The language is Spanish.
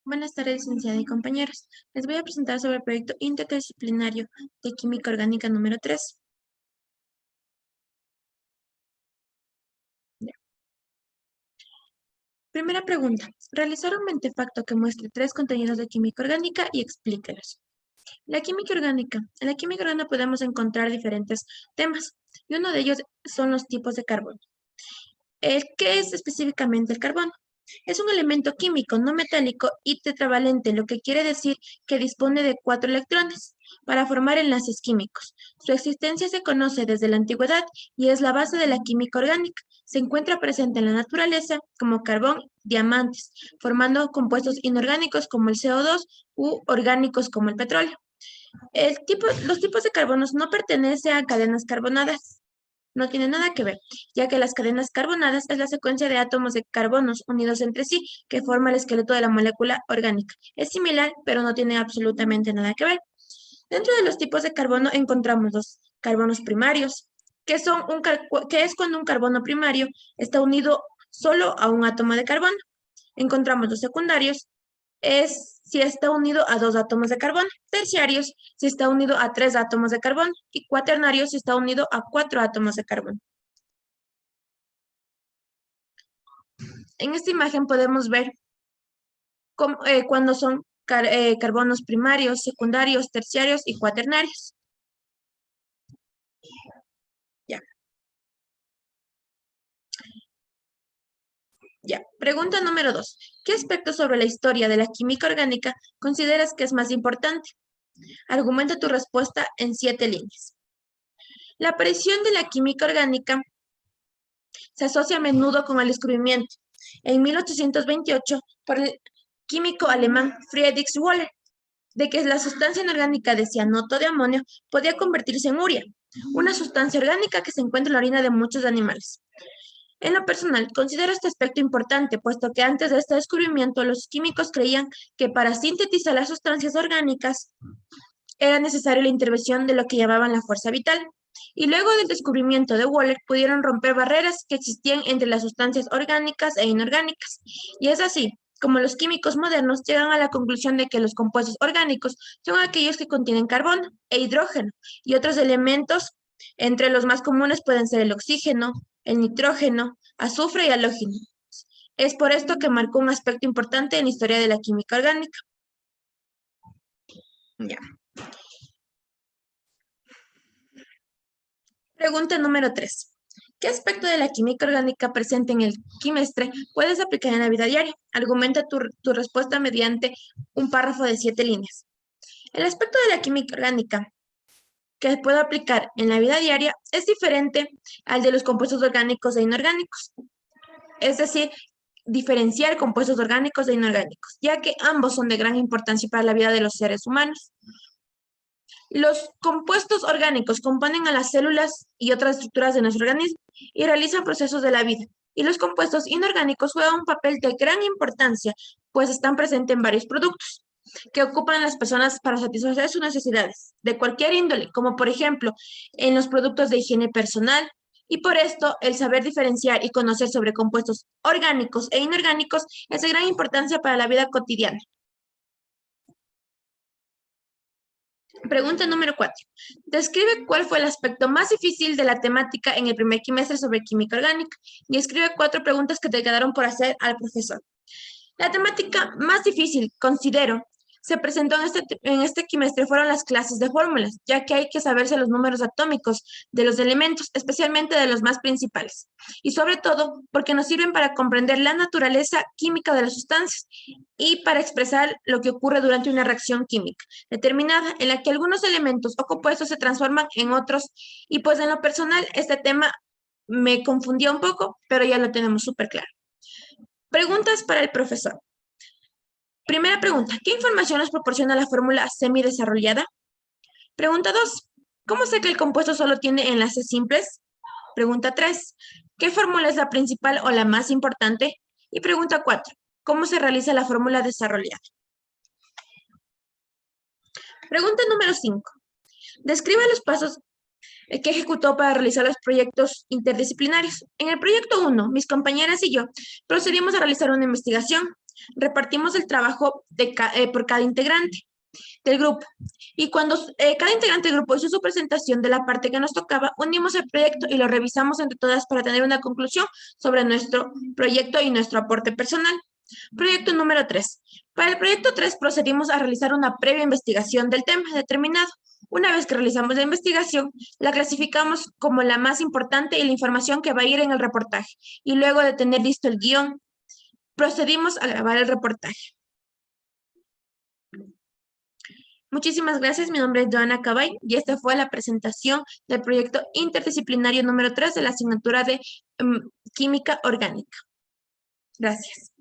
Buenas tardes, licenciada y compañeros. Les voy a presentar sobre el proyecto interdisciplinario de Química Orgánica número 3. Primera pregunta. Realizar un mentefacto que muestre 3 contenidos de química orgánica y explíquelos. La química orgánica. En la química orgánica podemos encontrar diferentes temas y uno de ellos son los tipos de carbono. ¿Qué es específicamente el carbono? Es un elemento químico no metálico y tetravalente, lo que quiere decir que dispone de 4 electrones para formar enlaces químicos. Su existencia se conoce desde la antigüedad y es la base de la química orgánica. Se encuentra presente en la naturaleza como carbón, diamantes, formando compuestos inorgánicos como el CO2 u orgánicos como el petróleo. Los tipos de carbonos no pertenecen a cadenas carbonadas. No tiene nada que ver, ya que las cadenas carbonadas es la secuencia de átomos de carbonos unidos entre sí que forma el esqueleto de la molécula orgánica. Es similar, pero no tiene absolutamente nada que ver. Dentro de los tipos de carbono encontramos los carbonos primarios, que es cuando un carbono primario está unido solo a un átomo de carbono. Encontramos los secundarios, es si está unido a 2 átomos de carbono, terciarios si está unido a 3 átomos de carbono y cuaternarios si está unido a 4 átomos de carbono. En esta imagen podemos ver cuando son carbonos primarios, secundarios, terciarios y cuaternarios. Ya. Ya. Pregunta número 2. ¿Qué aspecto sobre la historia de la química orgánica consideras que es más importante? Argumenta tu respuesta en 7 líneas. La aparición de la química orgánica se asocia a menudo con el descubrimiento, en 1828, por el químico alemán Friedrich Wöhler, de que la sustancia inorgánica de cianoto de amonio podía convertirse en urea, una sustancia orgánica que se encuentra en la orina de muchos animales. En lo personal, considero este aspecto importante, puesto que antes de este descubrimiento los químicos creían que para sintetizar las sustancias orgánicas era necesaria la intervención de lo que llamaban la fuerza vital. Y luego del descubrimiento de Wöhler pudieron romper barreras que existían entre las sustancias orgánicas e inorgánicas. Y es así como los químicos modernos llegan a la conclusión de que los compuestos orgánicos son aquellos que contienen carbono e hidrógeno y otros elementos. Entre los más comunes pueden ser el oxígeno, el nitrógeno, azufre y halógeno. Es por esto que marcó un aspecto importante en la historia de la química orgánica. Ya. Pregunta número 3. ¿Qué aspecto de la química orgánica presente en el quimestre puedes aplicar en la vida diaria? Argumenta tu respuesta mediante un párrafo de 7 líneas. El aspecto de la química orgánica que puedo aplicar en la vida diaria es diferente al de los compuestos orgánicos e inorgánicos. Es decir, diferenciar compuestos orgánicos e inorgánicos, ya que ambos son de gran importancia para la vida de los seres humanos. Los compuestos orgánicos componen a las células y otras estructuras de nuestro organismo y realizan procesos de la vida. Y los compuestos inorgánicos juegan un papel de gran importancia, pues están presentes en varios productos que ocupan las personas para satisfacer sus necesidades de cualquier índole, como por ejemplo en los productos de higiene personal. Y por esto, el saber diferenciar y conocer sobre compuestos orgánicos e inorgánicos es de gran importancia para la vida cotidiana. Pregunta número 4. Describe cuál fue el aspecto más difícil de la temática en el primer quimestre sobre química orgánica y escribe 4 preguntas que te quedaron por hacer al profesor. La temática más difícil, considero, se presentó en este quimestre fueron las clases de fórmulas, ya que hay que saberse los números atómicos de los elementos, especialmente de los más principales, y sobre todo porque nos sirven para comprender la naturaleza química de las sustancias y para expresar lo que ocurre durante una reacción química determinada en la que algunos elementos o compuestos se transforman en otros, y pues en lo personal este tema me confundió un poco, pero ya lo tenemos súper claro. Preguntas para el profesor. Primera pregunta, ¿qué información nos proporciona la fórmula semidesarrollada? Pregunta 2, ¿cómo sé que el compuesto solo tiene enlaces simples? Pregunta 3, ¿qué fórmula es la principal o la más importante? Y pregunta 4, ¿cómo se realiza la fórmula desarrollada? Pregunta número 5, describe los pasos que ejecutó para realizar los proyectos interdisciplinarios. En el proyecto 1, mis compañeras y yo procedimos a realizar una investigación Repartimos el trabajo por cada integrante del grupo. Y cuando cada integrante del grupo hizo su presentación de la parte que nos tocaba, unimos el proyecto y lo revisamos entre todas para tener una conclusión sobre nuestro proyecto y nuestro aporte personal. Proyecto número 3. Para el proyecto 3 procedimos a realizar una previa investigación del tema determinado. Una vez que realizamos la investigación, la clasificamos como la más importante y la información que va a ir en el reportaje. Y luego de tener listo el guión, procedimos a grabar el reportaje. Muchísimas gracias, mi nombre es Joana Cabay y esta fue la presentación del proyecto interdisciplinario número 3 de la asignatura de Química Orgánica. Gracias.